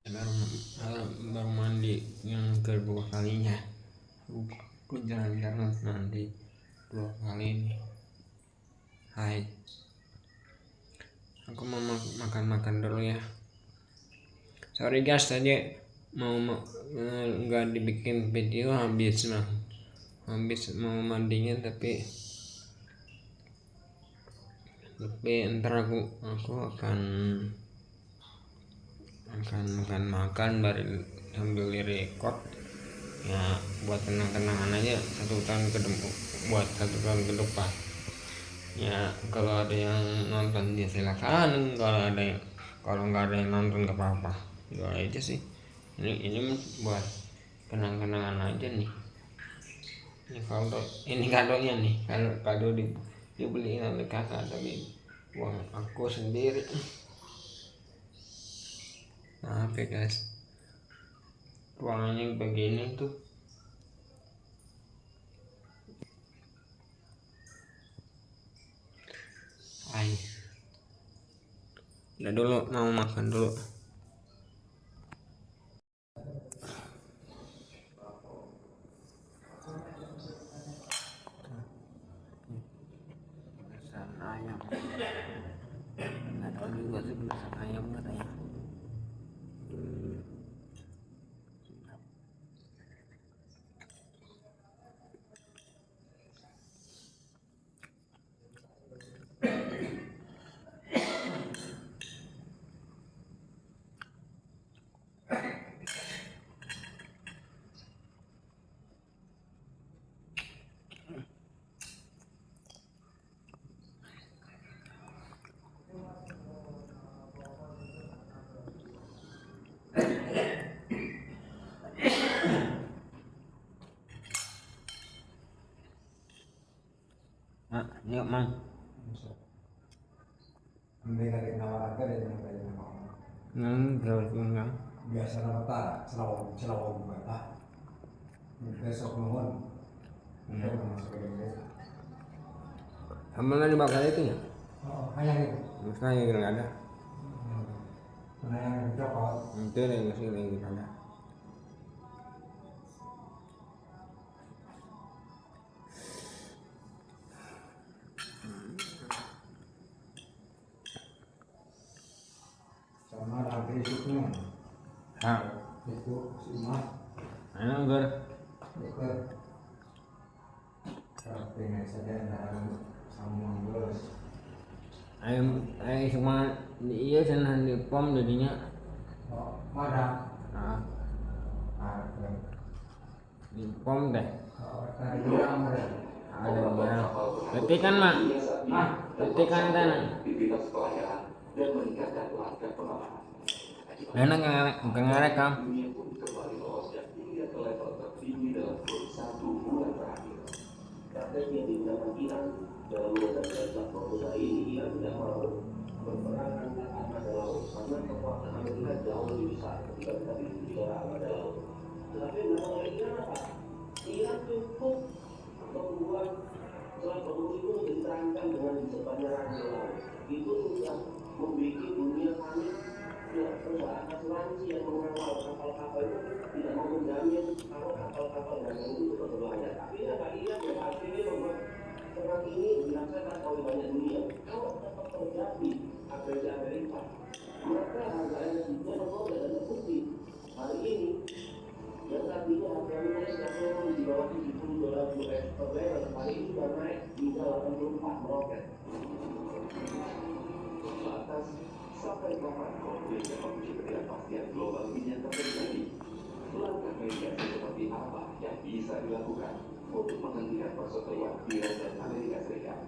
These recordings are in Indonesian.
baru mandi yang kedua kalinya. Aku jalan-jalan nanti 2 kali ini. Hai, aku mau makan dulu ya. Sorry guys, tadi mau nggak dibikin video habis mau mandinya, tapi ntar aku akan makan baru sambil record ya, buat kenang-kenangan aja buat 1 tahun ke depan ya. Kalau ada yang nonton ya silakan, kalau nggak ada yang nonton nggak apa-apa, itu aja sih. Ini buat kenang-kenangan aja nih. Ini kadonya nih, kado dibeliin oleh kakak, tapi uang aku sendiri. Maaf ya guys, ruangannya begini tuh. Hai, udah dulu, mau makan dulu. Belasan ayam, nggak tahu juga sih belasan ayam katanya. Nah, yuk mang. Ambil dari nawar harga dari nawar. Terus enggak. Biasa nama selawat bata. Besok nuhun. Masuk ke Indonesia. Amalnya dibakar itu ya? Oh, ayam itu. Terus kayak nggak ada. Mana yang coklat? Itu yang sih lagi ada. Sama rantai isuknya. Hah? Itu si Mas. Enak ber. Dokter. Pengen saja dalam sambung terus. Ayam cuma iya sana di pom jadinya. Oh, ada. Ah, Ada. di pom deh. Oh, tadi bilang ada. Ada barang. Ketikan mak. Ketikan tanah. Enak nggak ngerekam. Prakteknya digunakan Iran dalam menyelesaikan proposal ini. Iran tidak mau berperang dengan armada laut karena kekuatan Amerika jauh lebih besar ketika kita bicara armada laut. Tetapi masalah Iran apa? Iran cukup membuat selat Hormuz itu diterangkan dengan disebarnya rantai laut. Itu sudah membuat dunia panik. Ya, perusahaan asuransi yang mengawal kapal-kapal itu tidak mau menjamin kalau kapal-kapal dagang itu berbahaya. Tapi bagi dia hasilnya membuat perang ini dirasakan oleh banyak dunia. Kalau dapat terjadi agresi Amerika, maka harga energinya menurun dan terbukti. Hari ini yang tadinya harga minyak yang di bawah $70 per barrel, hari ini sudah naik hingga 84 meroket. Lantas, sampai kapan konflik yang memicu ketidakpastian global minyak terjadi? Langkah mediasi seperti apa yang bisa dilakukan untuk menghentikan perseteruan Iran dan Amerika Serikat?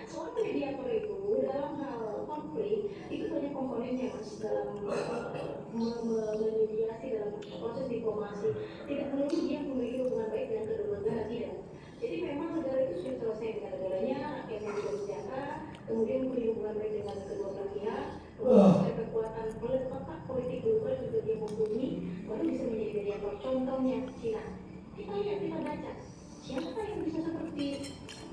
Soal mediator itu dalam hal konflik itu banyak komponennya mas dalam memediasi dalam proses diplomasi. Tidak melulu dia memiliki hubungan baik dengan kedua negara, tidak. Jadi memang negara itu sudah selesai dengan negaranya, akhirnya juga senjata, kemudian punya hubungan baik dengan kedua belah pihak, kemudian kekuatan letak politik global juga dia mumpuni, baru bisa menjadi mediator. Contohnya Cina. Kita lihat, kita baca siapa yang bisa seperti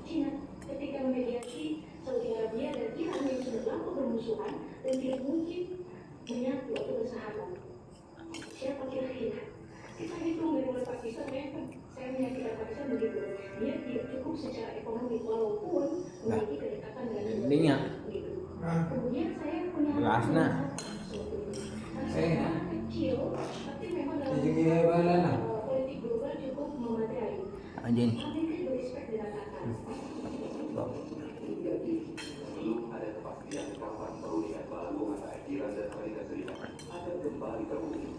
Cina ketika memediasi Saudi Arabia dan Iran yang sudah lama bermusuhan dan tidak mungkin menyatu atau bersahabat. Pakistan kan saya menyaksikan Pakistan begitu, dia tidak cukup secara ekonomi walaupun memiliki kedekatan dengan Endingnya gitu. Kemudian saya punya Gelasna. anak kecil, tapi memang dalam Jadi balan lah. politik global cukup memadai. anjing. Amerika berespek dengan anak. Belum ada kepastian kapan perundingan baru antara Iran dan Amerika Serikat akan kembali terwujud.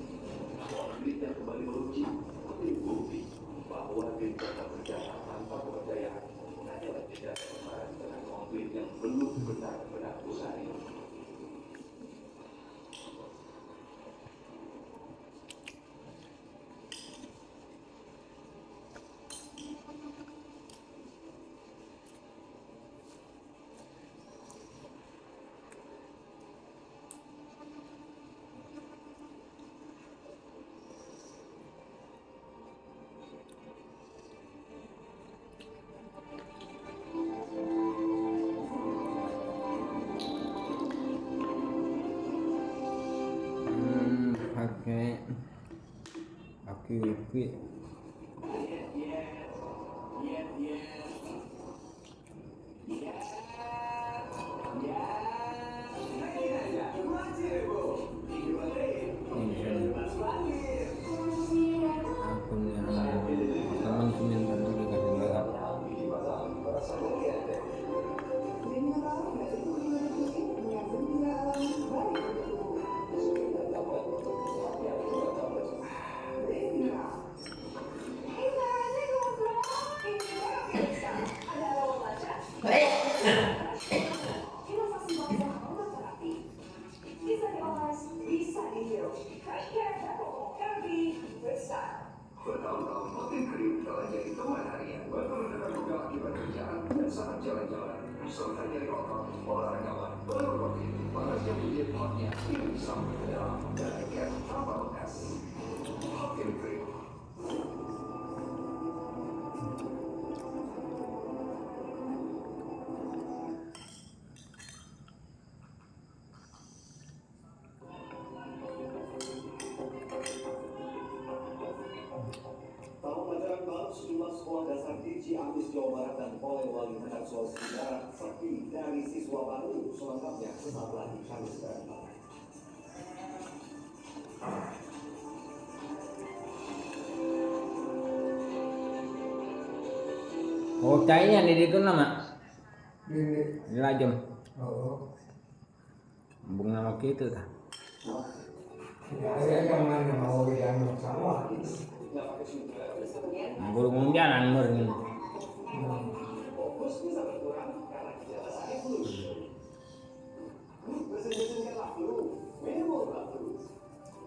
Konfliknya kembali meruncing, tapi bukti bahwa gencatan senjata tanpa kepercayaan hanyalah jejak kemarin dengan konflik yang belum benar-benar usai. Pakai wifi. Akun yang teman komentar juga gelap. Bertahun-tahun makin kering telah jadi teman harian. Bertahun-tahun juga akibat kerjaan dan saat jalan-jalan. Serta jadi otot, olahragawan, berrutin. Panasnya menjadi hotnya, ini sampai ke dalam dan ikan tambah es. Makin kering. Tahun pelajaran baru sejumlah sekolah dasar di Ciamis, Jawa Barat dan Polewali Mandar, Sulawesi Barat sepi dari siswa baru. Selengkapnya sesaat lagi Kamis depan. Oh, cairnya di itu nama. Ini. Dilajam. Oh. Bunga nama gitu kah? Ya, saya yang mana mau yang sama. Burung jalan murni. Fokus bisa berkurang karena gejala sakit flu. Bersenjata flu, minum obat flu.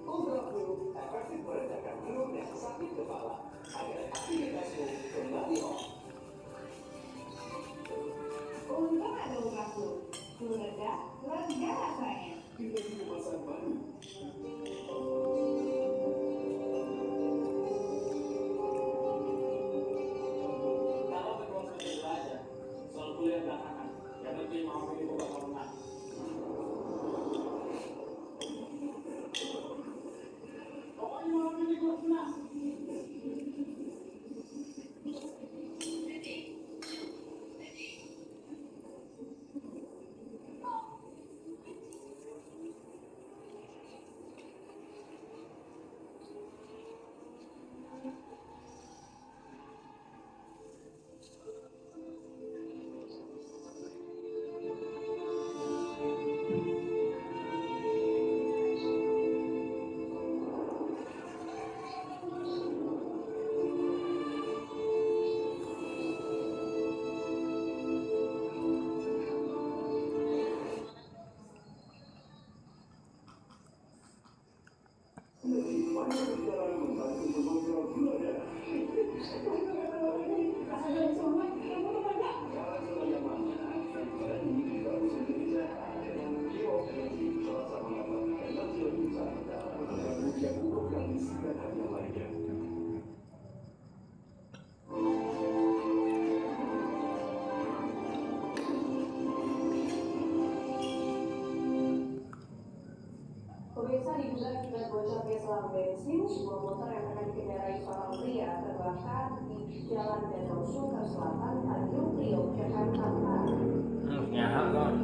Obat flu efektif meredakan flu dan sakit kepala agar aktivitasmu kembali on. Untung ada obat flu. Flu reda, lega rasanya. Kita di kemasan baru. Kalau kedua semester aja, soal kuliah belakangan, yang penting mau pilih buka corona. Pokoknya mau pilih corona. Pemirsa diduga akibat bocornya selang bensin, sebuah motor yang akan dikejar dikendarai seorang pria terbakar di Jalan Danau Sunter Selatan, Tanjung Priok, Jakarta Barat.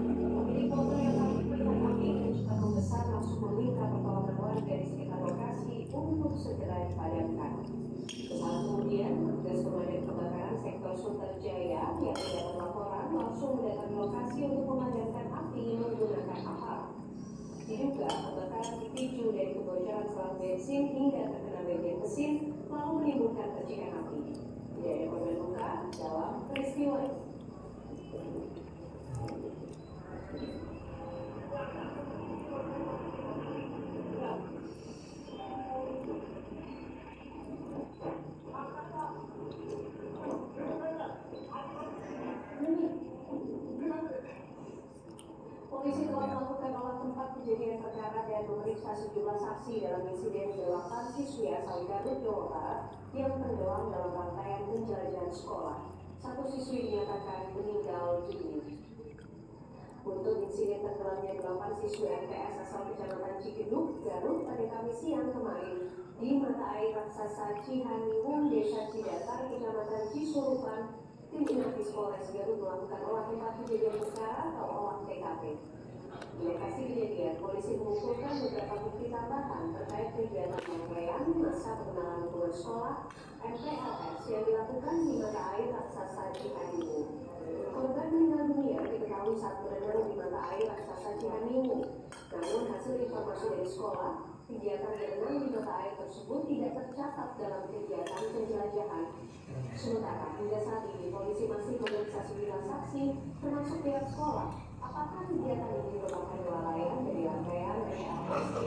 Pemilik motor yang takut melihat api dan juga membesar langsung meminta pertolongan warga di sekitar lokasi untuk segera dipadamkan. Sesaat kemudian, petugas pemadam kebakaran sektor Sunter Jaya yang mendapat laporan langsung mendatangi lokasi untuk memadamkan api menggunakan apar. Diduga kebakaran dipicu dari kebocoran selang bensin hingga terkena bagian mesin lalu menimbulkan percikan api. Tidak ada korban luka dalam peristiwa ini. Polisi telah melakukan olah tempat kejadian perkara dan memeriksa sejumlah saksi dalam insiden 8 siswi asal Garut, Jawa Barat yang tenggelam dalam rangkaian penjelajahan sekolah. 1 siswi dinyatakan meninggal dunia. Untuk insiden tenggelamnya 8 siswi MTS asal Kecamatan Cikedug, Garut pada Kamis siang kemarin di mata air raksasa Cihaniwung, Desa Cidatar, Kecamatan Cisurupan, tim Inafis Polres Garut melakukan olah tempat kejadian perkara atau olah TKP. Di lokasi kejadian, polisi mengumpulkan beberapa bukti tambahan terkait kegiatan rangkaian masa pengenalan lingkungan sekolah MPLS yang dilakukan di mata air raksasa Cihaniwung. Korban meninggal dunia diketahui saat berenang di mata air raksasa Cihaniwung. Namun hasil informasi dari sekolah, kegiatan berenang di mata air tersebut tidak tercatat dalam kegiatan penjelajahan. Sementara hingga saat ini polisi masih memeriksa sejumlah saksi termasuk pihak sekolah. Apakah kegiatan ini merupakan kelalaian dari rangkaian MPLS atau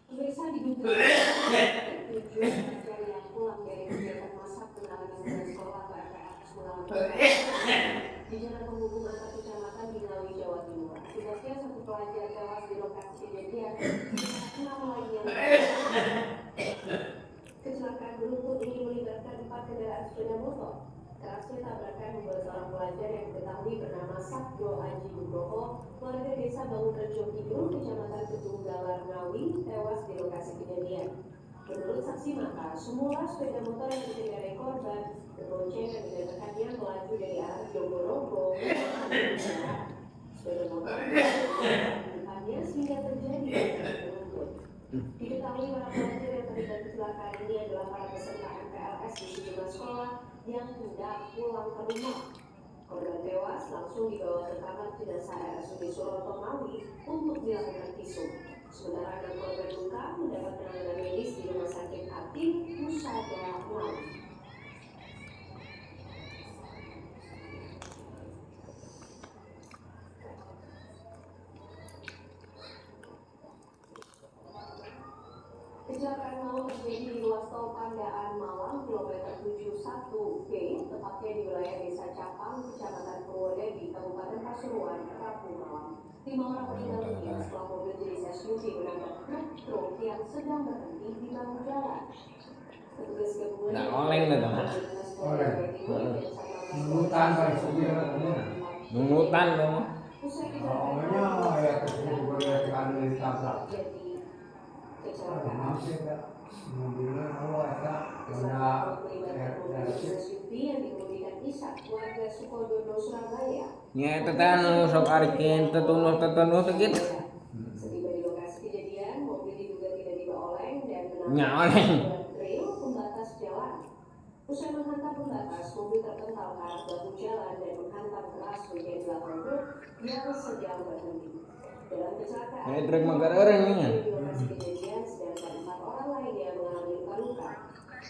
pemirsa diduga tujuh pelajar yang pulang dari kegiatan masak pengenalan lingkungan sekolah atau MPLS mengalami di jalan penghubung antar kecamatan di Ngawi, Jawa Timur. Akibatnya 1 pelajar tewas di lokasi kejadian, 6 lainnya. Kecelakaan beruntun ini melibatkan 4 kendaraan sepeda motor. Kerasnya tabrakan membuat seorang pelajar yang diketahui bernama Sabdo Aji Nugroho, warga desa Bangunrejo Kidul, Kecamatan Ketunggalar, Ngawi, tewas di lokasi kejadian. Menurut saksi mata, semula sepeda motor yang dikendarai korban berboncengan dengan rekannya melaju dari arah Jogorogo menuju sepeda motor depannya sehingga terjadi beruntun. Diketahui para pelajar yang terlibat kecelakaan ini adalah para peserta MPLS di sejumlah sekolah yang hendak pulang ke rumah. Korban tewas langsung dibawa ke kamar jenazah RSUD Suroto Ngawi untuk dilakukan visum. Sementara 6 korban luka mendapat penanganan medis di Rumah Sakit Atin Husada Ngawi. Kecelakaan maut terjadi di ruas tol Pandaan Malang, kilometer 71B, tepatnya di wilayah Desa Capang, Kecamatan Purwodadi, Kabupaten Pasuruan, Rabu malam. 5 orang meninggal dunia setelah mobil jenis SUV menabrak truk yang sedang berhenti di bahu jalan. Petugas gabungan Nah, oleng dah dong. Nungutan kali supir. Nungutan dong. Awalnya ya kesini boleh kan ditabrak. kecelakaan. Mobilnya kalau ada yang dikemudikan Ishak, warga Sukodono, Surabaya. Nya tetanu sok arikin tetunu gitu. Setiba di lokasi kejadian, mobil diduga tiba-tiba oleng dan Nya oleng. trail pembatas jalan. Usai menghantam pembatas, mobil terpental ke arah bahu jalan dan menghantam keras bagian belakang truk yang sedang berhenti. Dalam kecelakaan, truk manggareureung nya. di lokasi kejadian sedangkan 4 orang lainnya mengalami luka-luka.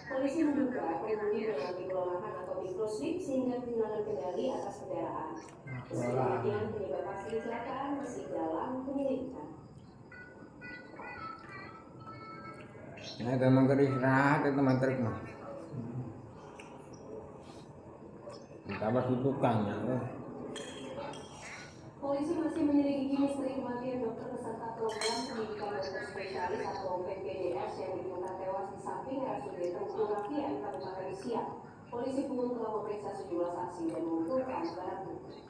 Polisi menduga pengemudi mengalami kelelahan atau mikroslip sehingga kehilangan kendali atas kendaraan. Kemudian penyebab pasti kecelakaan masih dalam penyelidikan. Nah, itu mah istirahat itu mah truk mah. Tambah tukangnya. Polisi masih menyelidiki misteri kematian dokter peserta program pendidikan dokter spesialis atau PPDS yang ditemukan tewas di lokasi samping RSUD Tengku Rapian, Kabupaten Siak. Polisi pun telah memeriksa sejumlah saksi dan mengumpulkan barang bukti.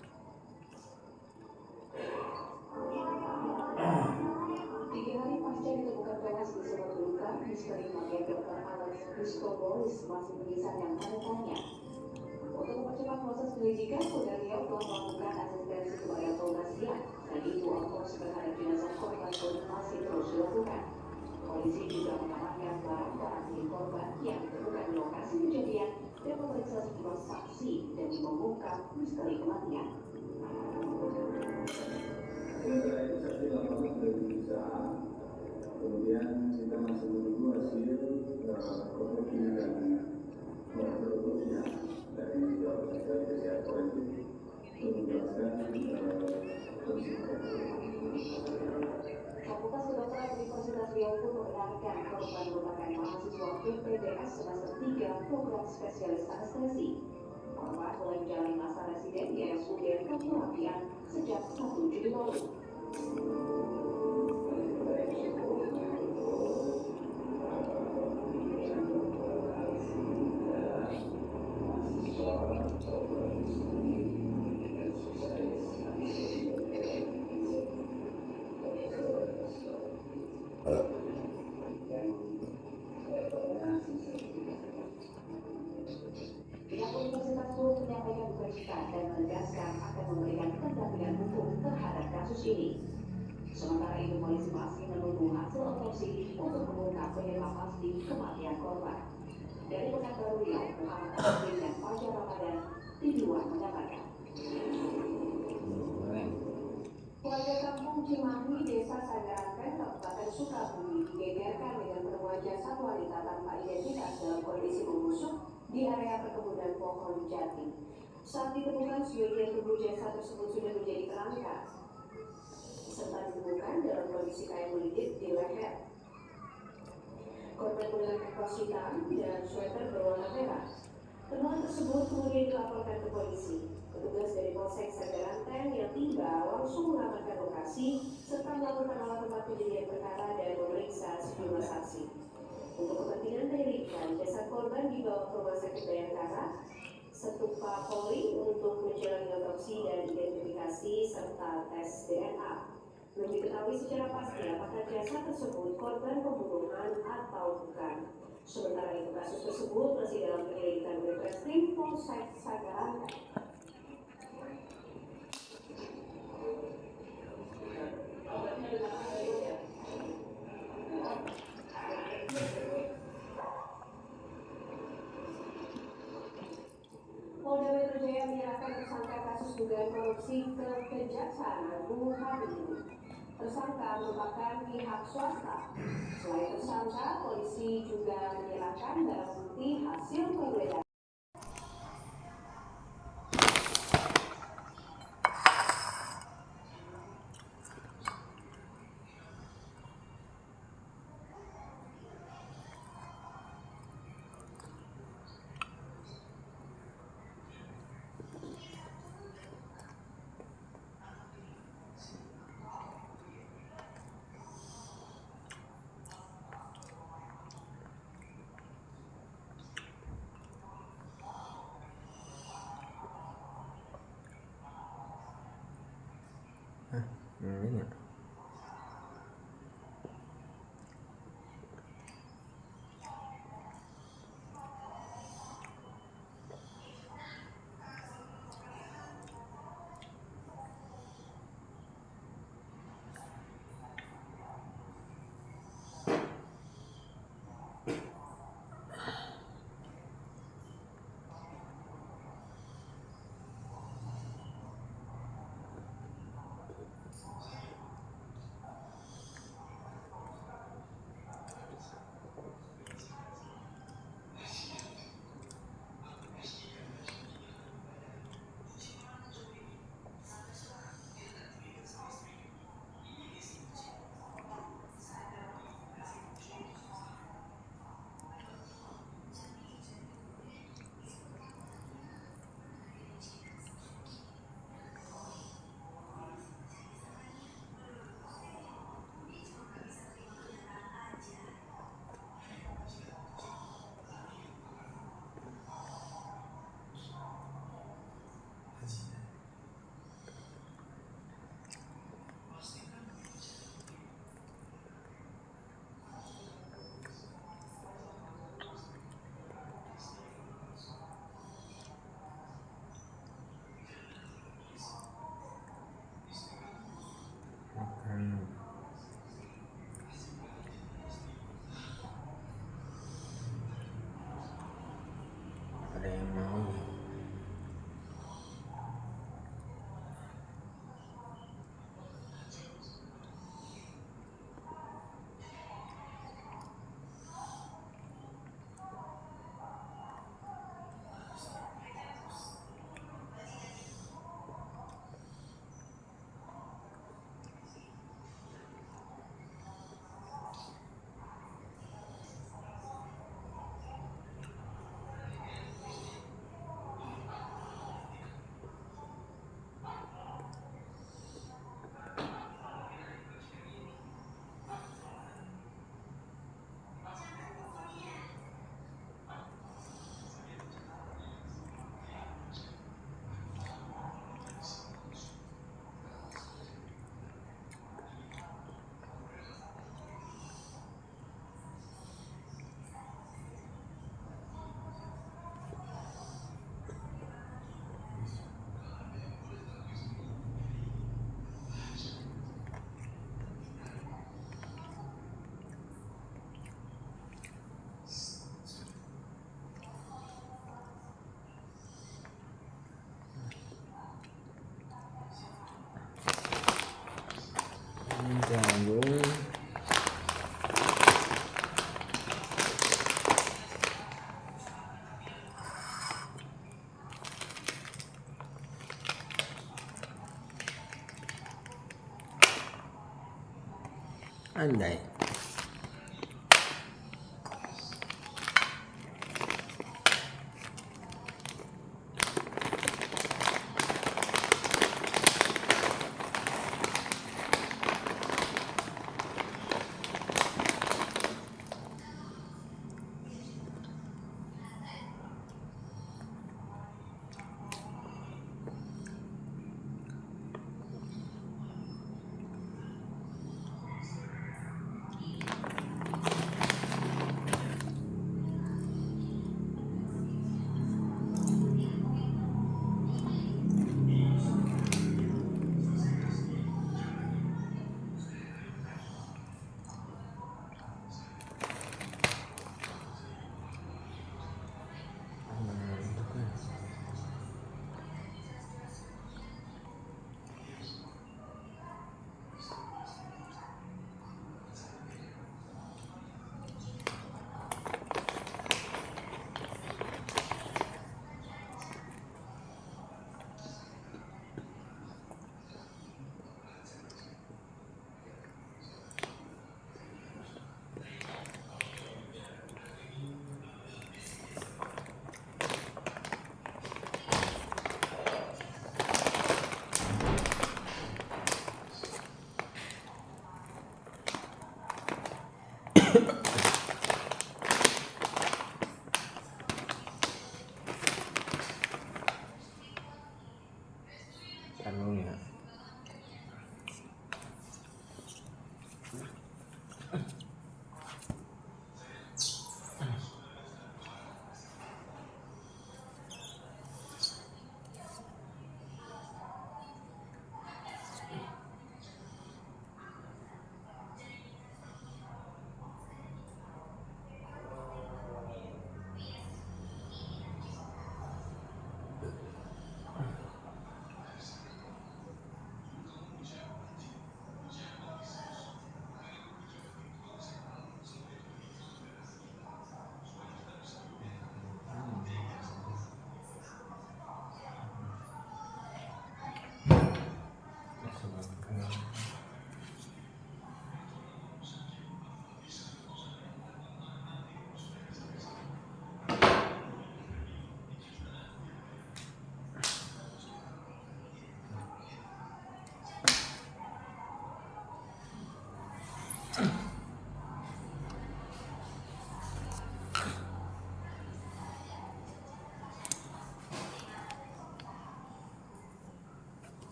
3 hari pasca ditemukan tewas di sebuah luka, misteri kematian Dr. Alex Christobolis masih menyisakan tanda tanya. Untuk mempercepat proses penyelidikan, Polda Riau telah melakukan asistensi kepada Polda Siak. Dan itu otopsi terhadap jenazah korban pun masih terus dilakukan. Polisi juga mengamankan barang-barang milik korban yang ditemukan di lokasi kejadian dan memeriksa sejumlah saksi demi mengungkap misteri kematian. Sementara itu saksi laporan sudah diperiksa, kemudian kita masih menunggu hasil otopsi dan otopsinya dari rumah sakit kesehatan forensik untuk menjelaskan kondisi. Fakultas Kedokteran Universitas Riau pun membenarkan korban merupakan mahasiswa PPDS semester 3 program spesialis anestesi. Korban mulai menjalani masa residen di RSUD Tengku Rapian sejak 1 Juli lalu. Pihak Universitas Riau menyampaikan duka cita dan menegaskan akan memberikan pendampingan hukum terhadap kasus ini. Sementara itu, polisi masih menunggu hasil otopsi untuk mengungkap penyebab pasti kematian korban. Dari Pekanbaru Riau, Muhammad Asrin dan Fajar Ramadan, TV1 menyampaikan. Warga kampung Cimahi, Desa Sagaranten, Kabupaten Sukabumi digegerkan dengan penemuan jasad wanita tanpa identitas dalam kondisi membusuk di area perkebunan pohon jati. Saat ditemukan, sebagian tubuh jasad tersebut sudah menjadi kerangka, serta ditemukan dalam kondisi kain melilit di leher. Korban menggunakan kaos hitam dan sweater berwarna merah. Temuan tersebut kemudian dilaporkan ke polisi. Petugas dari Polsek Sagaranten yang tiba langsung mengamankan lokasi serta melakukan olah tempat kejadian perkara dan memeriksa sejumlah saksi. Untuk kepentingan penyelidikan, jasad korban dibawa ke Rumah Sakit Bayangkara, Setupa Polri untuk menjalani otopsi dan identifikasi serta tes DNA. Belum diketahui secara pasti apakah jasad tersebut korban pembunuhan atau bukan. Sementara itu kasus tersebut masih dalam penyelidikan Reskrim Polsek Sagaranten. Polda Metro Jaya menyerahkan tersangka kasus dugaan korupsi ke Kejaksaan Agung hari ini. Tersangka merupakan pihak swasta. Selain tersangka, polisi juga menyerahkan barang bukti hasil penggeledahan. Ini ya. Anjay.